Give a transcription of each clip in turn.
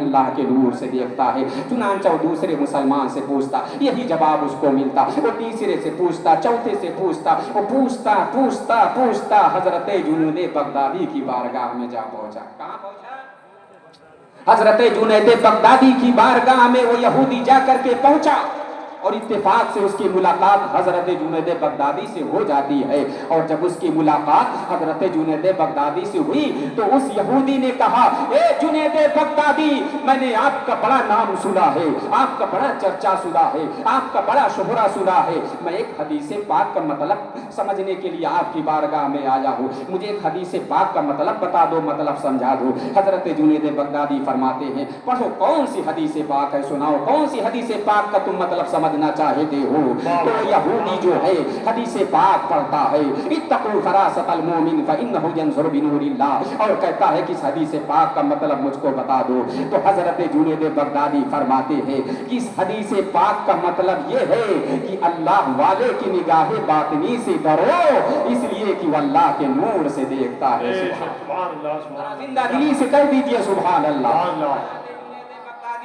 اللہ کے نور سے دیکھتا ہے۔ چنانچہ وہ دوسرے مسلمان سے پوچھتا، یہی جواب اس کو ملتا۔ وہ تیسرے سے پوچھتا، چوتھے سے پوچھتا، وہ پوچھتا پوچھتا پوچھتا حضرت جنید بغدادی کی بارگاہ میں جا پہنچا۔ کہاں پہنچا؟ حضرت جنید بغدادی کی بارگاہ میں وہ یہودی جا کر کے پہنچا، اور اتفاق سے اس کی ملاقات حضرت جنید بغدادی سے ہو جاتی ہے۔ اور جب اس کی ملاقات حضرت جنید بغدادی سے ہوئی تو اس یہودی نے کہا، اے جنید بغدادی، میں نے آپ کا بڑا نام سنا ہے، آپ کا بڑا چرچا سنا ہے، آپ کا بڑا شہرہ سنا ہے، میں ایک حدیث پاک کا مطلب سمجھنے کے لیے آپ کی بارگاہ میں آیا ہوں، مجھے ایک حدیث پاک کا مطلب بتا دو، مطلب سمجھا دو۔ حضرت جنید بغدادی فرماتے ہیں، پڑھو کون سی حدیث پاک ہے، سناؤ کون سی حدیث پاک کا تم مطلب سمجھنا چاہتے ہو۔ تو یہودی جو ہے حدیث پاک پڑھتا ہے، اتقوا فراست المومن فانہ ینظر بنور اللہ، اور کہتا ہے کہ اس حدیث پاک کا مطلب مجھ کو بتا دو۔ تو حضرت جنید بغدادی فرماتے ہیں کہ اس حدیث پاک کا مطلب یہ ہے کہ اللہ والے کی نگاہ باطنی سے ڈرو، اس لیے کہ وہ اللہ کے نور سے دیکھتا ہے۔ سبحان اللہ، زندہ دلی سے کہہ دیجئے سبحان اللہ۔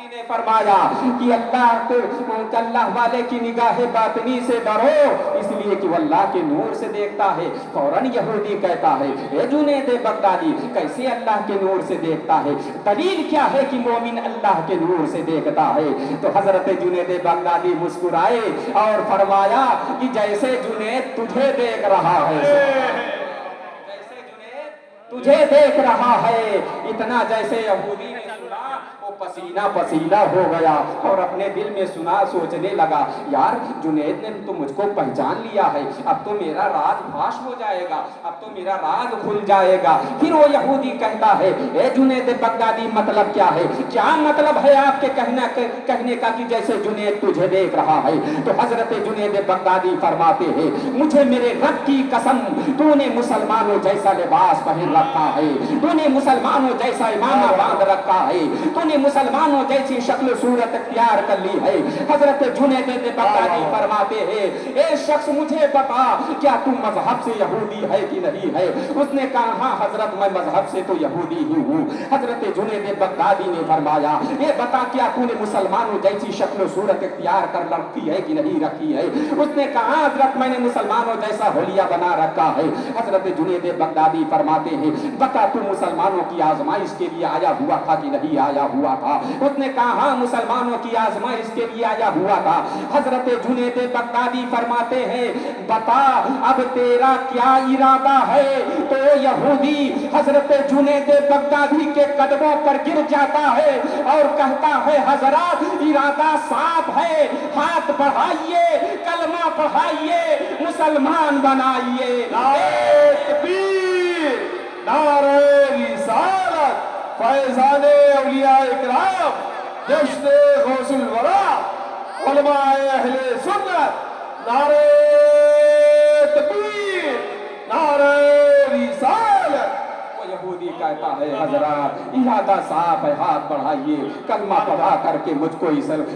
نے فرمایا کہ اللہ والے کی نگاہ باطنی سے ڈرو، اس لیے کہ وہ اللہ کے نور سے دیکھتا ہے۔ فوراً یہودی کہتا ہے، اے جنید بغدادی، کیسے اللہ کے نور سے دیکھتا ہے؟ دلیل کیا ہے کہ مومن اللہ کے نور سے دیکھتا ہے؟ تو حضرت جنید بغدادی مسکرائے اور فرمایا کہ جیسے جنید تجھے دیکھ رہا ہے، جیسے جنید تجھے دیکھ رہا ہے، اتنا جیسے یہودی نے سنا وہ پسینہ پسینہ ہو گیا اور اپنے دل میں سنا سوچنے لگا، یار جنید نے تو مجھ کو پہچان لیا ہے، اب تو میرا راز فاش ہو جائے گا، اب تو میرا راز کھل جائے گا۔ پھر وہ یہودی کہتا ہے، اے جنید بغدادی، مطلب کیا ہے؟ کیا مطلب ہے آپ کے کہنے کا کہ جیسے جنید تجھے دیکھ رہا ہے؟ تو حضرت جنید بغدادی فرماتے ہیں، مجھے میرے رب کی قسم، تو نے مسلمانوں جیسا لباس پہن رکھا ہے، تو نے مسلمانوں جیسا امامہ باندھ رکھا ہے، تو نے مسلمانوں جیسی شکل صورت اختیار کر لی ہے۔ حضرت جنید بغدادی فرماتے ہیں، اے شخص مجھے بتا، کیا تو مذہب سے یہودی ہے کہ نہیں ہے؟ اس نے کہا، ہاں حضرت میں مذہب سے تو یہودی ہی ہوں۔ حضرت جنید بغدادی نے فرمایا، یہ بتا کیا تو نے مسلمانوں جیسی شکل و صورت اختیار کر رکھی ہے کہ نہیں رکھی ہے؟ اس نے کہا، حضرت میں نے مسلمانوں جیسا حلیہ بنا رکھا ہے۔ حضرت جنید بغدادی فرماتے ہیں، بتا تو مسلمانوں کی آزمائش کے لیے آیا ہوا تھا کہ نہیں آیا ہوا تھا؟ اس نے کہا، ہاں مسلمانوں کی آزمائش کے لیے آیا ہوا تھا۔ حضرت جنید بغدادی فرماتے ہیں، بتا اب تیرا کیا ارادہ ہے؟ تو یہودی حضرت جنید بغدادی کے قدموں پر گر جاتا ہے اور کہتا ہے، حضرات ارادہ صاف ہے، ہاتھ بڑھائیے، کلمہ پڑھائیے، مسلمان بنائیے۔ نعرہ تکبیر، نعرہ رسالت، فیضان اولیاء اکرام، جشن غوث الورا، علماء اہل سنت، نعرہ تکبیر، نعرہ رسالت۔ یہودی کہتا ہے، حضرات ارادہ صاف ہے، ہاتھ بڑھائیے، کلمہ پڑھا کر کے مجھ کو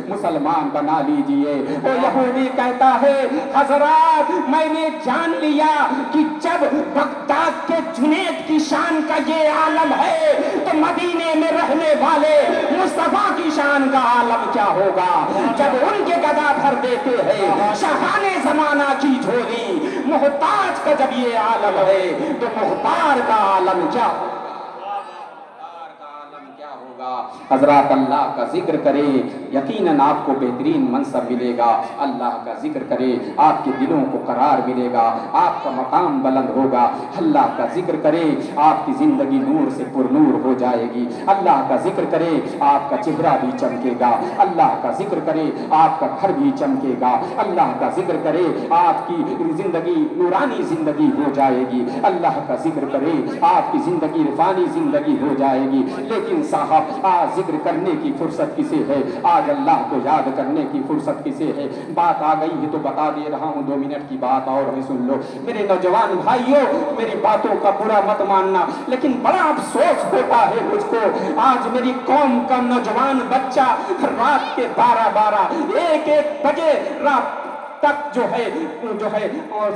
مسلمان بنا لیجئے۔ وہ یہودی کہتا ہے، حضرات میں نے جان لیا کہ جب بغداد کے جنید کی شان کا یہ عالم ہے تو مدینے میں رہنے والے مصطفیٰ کی شان کا عالم کیا ہوگا؟ جب ان کے گدا بھر دیتے ہیں شاہان زمانہ کی جھولی، محتاج کا جب یہ عالم ہے تو مختار کا عالم کیا ہوگا؟ حضرات اللہ کا ذکر کرے، یقیناً آپ کو بہترین منصب ملے گا۔ اللہ کا ذکر کرے، آپ کے دلوں کو قرار ملے گا، آپ کا مقام بلند ہوگا۔ اللہ کا ذکر کرے، آپ کی زندگی نور سے پر نور ہو جائے گی۔ اللہ کا ذکر کرے، آپ کا چہرہ بھی چمکے گا۔ اللہ کا ذکر کرے، آپ کا گھر بھی چمکے گا۔ اللہ کا ذکر کرے، آپ کی زندگی نورانی زندگی ہو جائے گی۔ اللہ کا ذکر کرے، آپ کی زندگی عرفانی زندگی ہو جائے گی۔ لیکن صاحب آج ذکر کرنے کی فرصت کسے ہے؟ آج اللہ کو یاد کرنے کی فرصت کسے ہے؟ بات آ گئی ہے تو بتا دے رہا ہوں، 2 منٹ کی بات اور ہے، سن لو میرے نوجوان بھائیوں، میری باتوں کا برا مت ماننا، لیکن بڑا افسوس ہوتا ہے مجھ کو، آج میری قوم کا نوجوان بچہ رات کے 12 1 بجے رات तक जो है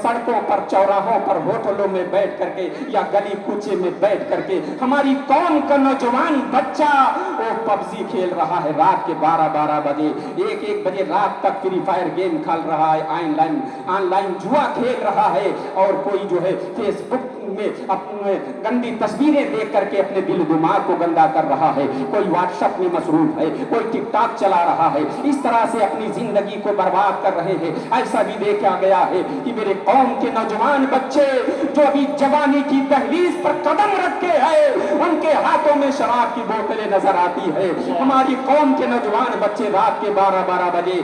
सड़कों पर, चौराहों पर, होटलों में बैठ करके या गली कूचे में बैठ करके हमारी कौम का नौजवान बच्चा वो पबजी खेल रहा है रात के 12-12 बजे, 1-1 बजे रात तक फ्री फायर गेम खेल रहा है, ऑनलाइन जुआ खेल रहा है, और कोई जो है फेसबुक में अपने गंदी तस्वीरें देख करके अपने दिल दिमाग को गंदा कर रहा है, कोई व्हाट्सएप में मसरूफ है, कोई टिकटॉक चला रहा है, इस तरह से अपनी जिंदगी को बर्बाद कर रहे हैं। ऐसा भी देखा गया है कि मेरे कौम के नौजवान बच्चे जो अभी जवानी की दहलीज पर कदम रखे हैं उनके हाथों में शराब की बोतलें नजर आती है। हमारी कौम के नौजवान बच्चे रात के 12-12 बजे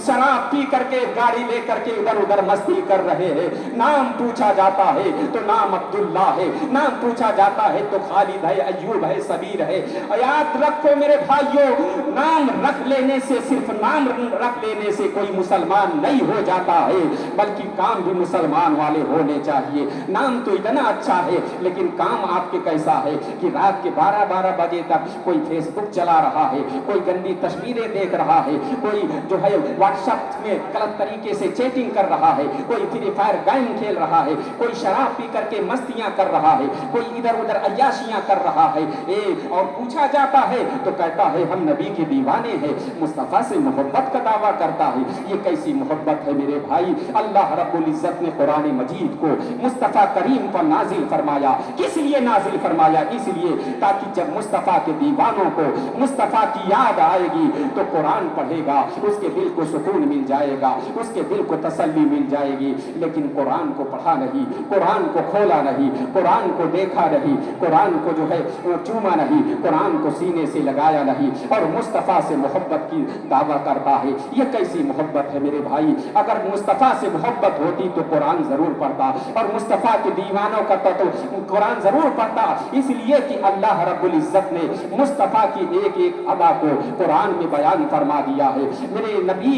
शराब पी करके गाड़ी ले करके इधर उधर मस्ती कर रहे हैं। नाम पूछा जाता है तो नाम अब्दुल्ला है, नाम पूछा जाता है तो खालिद है, अय्यूब है, सबीर है। याद रखो मेरे भाइयों, नाम रख लेने से, सिर्फ नाम रख लेने से कोई मुसलमान नहीं हो जाता है, बल्कि काम भी मुसलमान वाले होने चाहिए। नाम तो इतना अच्छा है लेकिन काम आपके कैसा है कि रात के 12-12 बजे तक कोई फेसबुक चला रहा है, कोई गंदी तस्वीरें देख रहा है, कोई जो है व्हाट्सएप में गलत तरीके से चैटिंग कर रहा है, कोई फ्री फायर गेम खेल रहा है, कोई शराब पी करके मस्तियां कर रहा है, कोई इधर उधर अय्याशियां कर रहा है। और पूछा जाता है तो कहता है हम नबी के दीवाने हैं, मुस्तफा से मोहब्बत का दावा करता है। ये कैसी मोहब्बत है मेरे भाई? अल्लाह रब्बुल इज्जत ने कुरान मजीद को मुस्तफा करीम पर नाजिल फरमाया। किस लिए नाजिल फरमाया? इसलिए ताकि जब मुस्तफा के दीवानों को मुस्तफा की याद आएगी तो कुरान पढ़ेगा, उसके दिल को सुकून मिल जाएगा, उसके दिल को तसल्ली मिल जाएगी। लेकिन कुरान को पढ़ा नहीं, कुरान को खोला नहीं, कुरान को देखा नहीं, कुरान को जो है चूमा नहीं, कुरान को सीने से लगाया नहीं और मुस्तफा से मोहब्बत की दावा करता है। ये कैसी मोहब्बत है मेरे भाई? अगर मुस्तफा से मोहब्बत होती तो कुरान जरूर पढ़ता, और मुस्तफा के दीवानों का तो कुरान जरूर पढ़ता, इसलिए कि अल्लाह रब्बुल इज्जत ने मुस्तफा की एक एक अदा को कुरान में बयान फरमा दिया है। मेरे नबी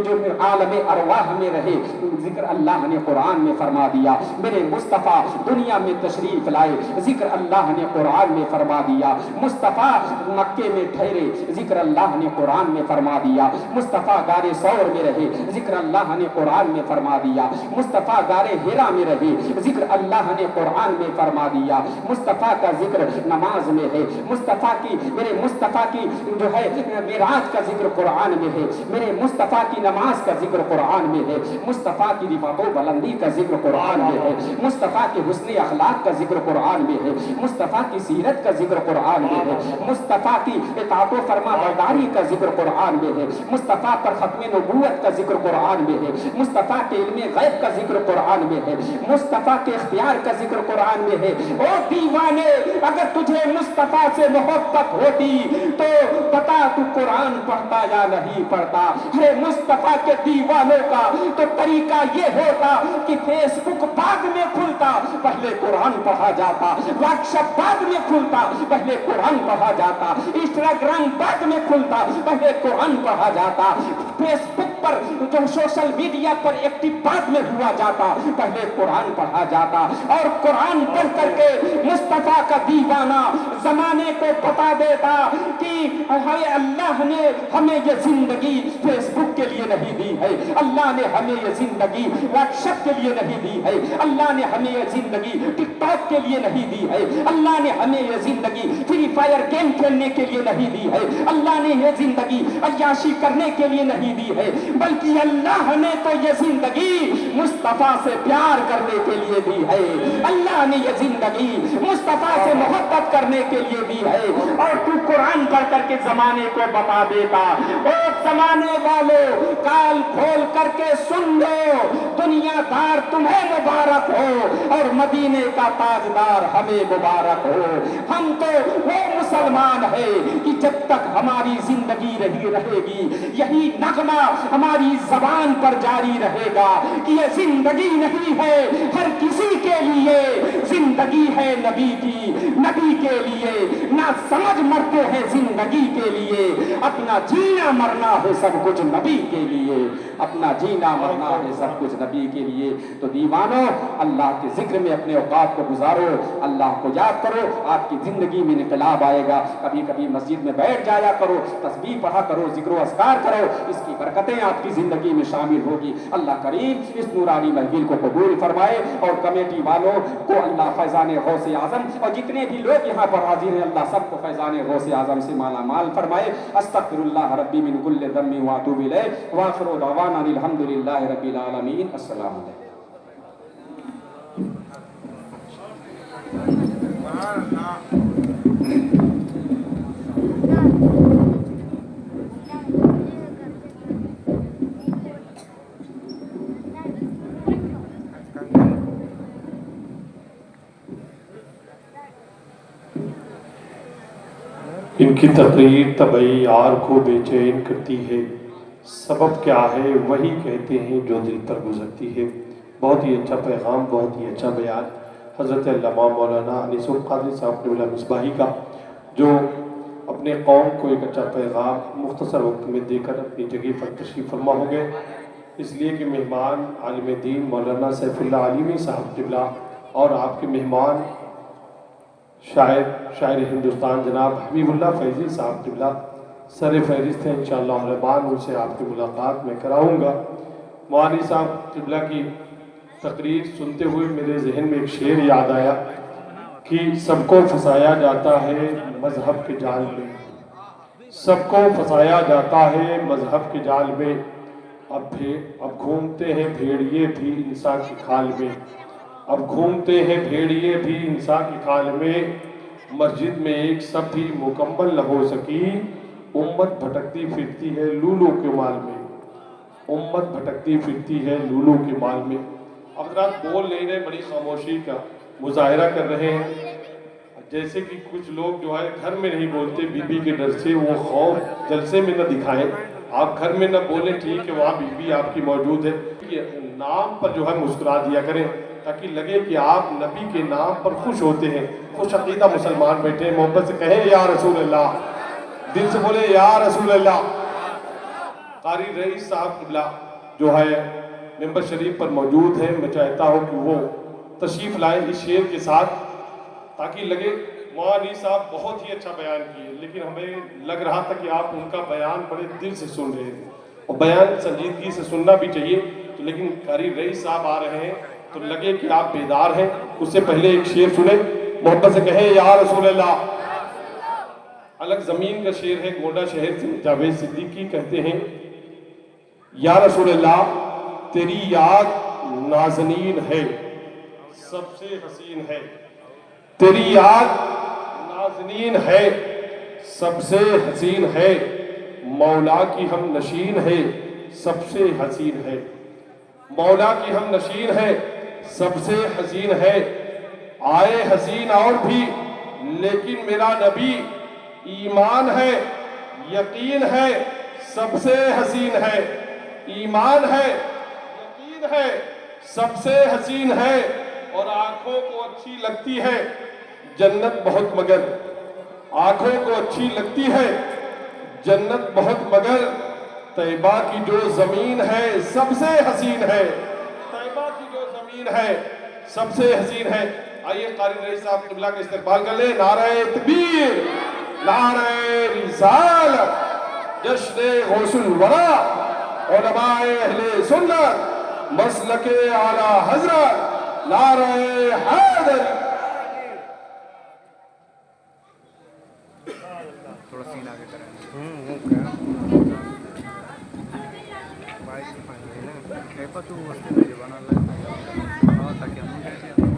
जो आलमे अरवाह में रहे, जिक्र अल्लाह ने कुरान में फरमा दिया। मेरे मुस्तफा दुनिया में तशरीफ लाए, जिक्र अल्लाह ने कुरान में फरमा दिया। मुस्तफा मक्के में ठहरे, जिक्र अल्लाह ने कुरान में फरमा दिया। मुस्तफा गारे सौर में रहे, जिक्र अल्लाह ने कुरान में फरमा दिया। मुस्तफा गारे हिरा में रहे, जिक्र अल्लाह ने कुरान में फरमा दिया। मुस्तफा का जिक्र नमाज में है, मुस्तफा की मेरे मुस्तफा की जो है मिराज का जिक्र कुरान में है, मेरे मुस्तफा की नमाज का जिक्र कुरान में है, मुस्तफा की रिफात व बुलंदी का जिक्र कुरान में है, मुस्तफा के हुस्न अखलाक का जिक्र कुरान में है, मुस्तफा की सीरत का जिक्र कुरान में है, मुस्तफा की इताअत व फरमाबरदारी का जिक्र कुरान में है, मुस्तफा पर खत्म नबूवत का जिक्र कुरान में है, मुस्तफा के इल्म गैब का जिक्र कुरान में है, मुस्तफा के इख्तियार का जिक्र कुरान में है। ओ दीवाने, अगर तुझे मुस्तफा से मोहब्बत होती तो बता तू कुरान पढ़ता या नहीं पढ़ता? अरे मुस्तफा के दीवानों का तो तरीका ये होता कि फेसबुक बाद में खुलता, पहले कुरान पढ़ा जाता, व्हाट्सएप बाद में खुलता, पहले कुरान पढ़ा जाता, इंस्टाग्राम बाद में खुलता, पहले कुरान पढ़ा जाता, फेसबुक पर जो सोशल मीडिया पर एक्टिव बाद में हुआ जाता, पहले कुरान पढ़ा जाता। और कुरान पढ़ करके मुस्तफा का दीवाना जमाने को बता देता कि अल्लाह ने हमें ये जिंदगी फेसबुक के लिए नहीं दी है, अल्लाह ने हमें ये जिंदगी व्हाट्सएप के लिए नहीं दी है, अल्लाह ने हमें ये जिंदगी टिकटॉक के लिए नहीं दी है, अल्लाह ने हमें ये जिंदगी फ्री फायर गेम खेलने के लिए नहीं दी है, अल्लाह ने ये जिंदगी अय्याशी करने के लिए नहीं दी है, बल्कि अल्लाह ने तो ये जिंदगी मुस्तफा से प्यार करने के लिए दी है। अल्लाह ने ये जिंदगी मुस्तफा से मोहब्बत करने के लिए दी है। और तू कुरान पढ़ करके जमाने को बता देता, ओ जमाने वालों काल खोल करके सुन लो, दुनियादार तुम्हें मुबारक हो और मदीने का ताजदार हमें मुबारक हो। हम तो वो मुसलमान है कि जब तक हमारी जिंदगी रहेगी यही नगमा हमारी जबान पर जारी रहेगा कि ये जिंदगी नहीं है हर किसी के लिए, जिंदगी है नबी की, नबी के लिए ना समझ मरते हैं जिंदगी के लिए, अपना जीना मरना है सब कुछ नबी के लिए, अपना जीना मरना है सब कुछ नबी के लिए। तो दीवानो, अल्लाह के जिक्र में अपने औकात को गुजारो, अल्लाह को याद करो, आपकी जिंदगी में इनकलाब आएगा। कभी कभी मस्जिद में बैठ जाया करो, तस्बीह पढ़ा करो, जिक्र अस्कार करो, इसकी बरकतें आपकी जिंदगी में शामिल होगी। अल्लाह करीम इस नूरानी महफिल को कबूल फरमाए और कमेटी वालों को अल्लाह फैजान गौसे आजम और जितने भी लोग यहाँ पर हाजिर हैं अल्लाह सबको फैजान गौसे आजम से माला माल फरमाए। अस्तगफिरुल्लाह रब्बी मिन कुल्लि ज़म्बि व अतूबु इलैहि व आखिरु दअवाना अल्हम्दुलिल्लाहि रब्बिल आलमीन। अस्सलामु अलैकुम। इनकी तकरीर तबई यार को बेचैन करती है, सबब क्या है वही कहते हैं जो दिल पर गुजरती है। बहुत ही अच्छा पैगाम, बहुत ही अच्छा बयान हज़रत अल्लामा मौलाना अनीसुल क़ादरी साहब क़िबला मिसबाही का, जो अपने कौम को एक अच्छा पैगाम मुख्तसर वक्त में देकर अपनी जगह पर तशरीफ़ फरमा हो गए। इसलिए कि मेहमान आलिम दीन मौलाना सैफुल्लाह आलिमी साहब क़िबला और आपके मेहमान शायर हिंदुस्तान जनाब हबीबुल्लाह फैज़ी साहब क़िबला सर फहरिस्त हैं। इंशाअल्लाह रहमान उनसे आपकी मुलाकात में कराऊंगा। मौलाना साहब क़िबला की तकरीर सुनते हुए मेरे जहन में एक शेर याद आया कि सबको फंसाया जाता है मज़हब के जाल में, सबको फंसाया जाता है मज़हब के जाल में, अब घूमते हैं भेड़िए भी इंसान की खाल में, अब घूमते हैं भेड़िए भी इंसान की खाल में, मस्जिद में एक सब भी मुकम्मल न हो सकी, उम्मत भटकती फिरती है लूलू के माल में, उम्मत भटकती फिरती है लूलू के माल में। हज़रात बोल नहीं रहे, बड़ी खामोशी का मुजाहिरा कर रहे हैं। जैसे कि कुछ लोग जो है घर में नहीं बोलते बीबी के डर से, वो खौफ जलसे में न दिखाएं। आप घर में न बोलें, ठीक है वहाँ बीबी आपकी मौजूद है, नाम पर जो है मुस्कुरा दिया करें ताकि लगे कि आप नबी के नाम पर खुश होते हैं। खुश अकीदा मुसलमान बैठे हैं, मोहब्बत से कहें या रसूल अल्लाह, दिल से बोले या रसूल अल्लाह। कारी रईस साहब क़िबला जो है मेंबर शरीफ पर मौजूद है, मैं चाहता हूँ कि वो तशरीफ़ लाएँ इस शेर के साथ, ताकि लगे मौलाना साहब बहुत ही अच्छा बयान किए, लेकिन हमें लग रहा था कि आप उनका बयान बड़े दिल से सुन रहे थे और बयान संजीदगी से सुनना भी चाहिए। तो लेकिन कारी रईस साहब आ रहे हैं तो लगे कि आप बेदार हैं, उससे पहले एक शेर सुने, मोहब्बत से कहें या रसूल अल्लाह। अलग ज़मीन का शेर है, गोंडा शहर से जावेद सिद्दीकी कहते हैं, या रसूल अल्लाह तेरी याद नाज़नीन है सबसे हसीन है, तेरी याद नाज़नीन है सबसे हसीन है, मौला की हम नशीन है सबसे हसीन है, मौला की हम नशीन है सबसे हसीन है, आए हसीन और भी लेकिन मेरा नबी ईमान है यकीन है सबसे हसीन है, ईमान है यकीन है सबसे हसीन है, और आंखों को अच्छी लगती है जन्नत बहुत मगर, आंखों को अच्छी लगती है जन्नत बहुत मगर, तैबा की जो जमीन है सबसे हसीन है, तैबा की जो जमीन है सबसे हसीन है। आइए कारी रईस साहब क़िबला का इस्तकबाल कर ले। नारे तकबीर, नारे रिसालत, जश्न गौसुल वरा, उलमाए अहले सुन्नत, मसलके आला हज़रत, नारे हैदर। थोड़ा सीन आगे करें। तू वस्तू बना ताकि हम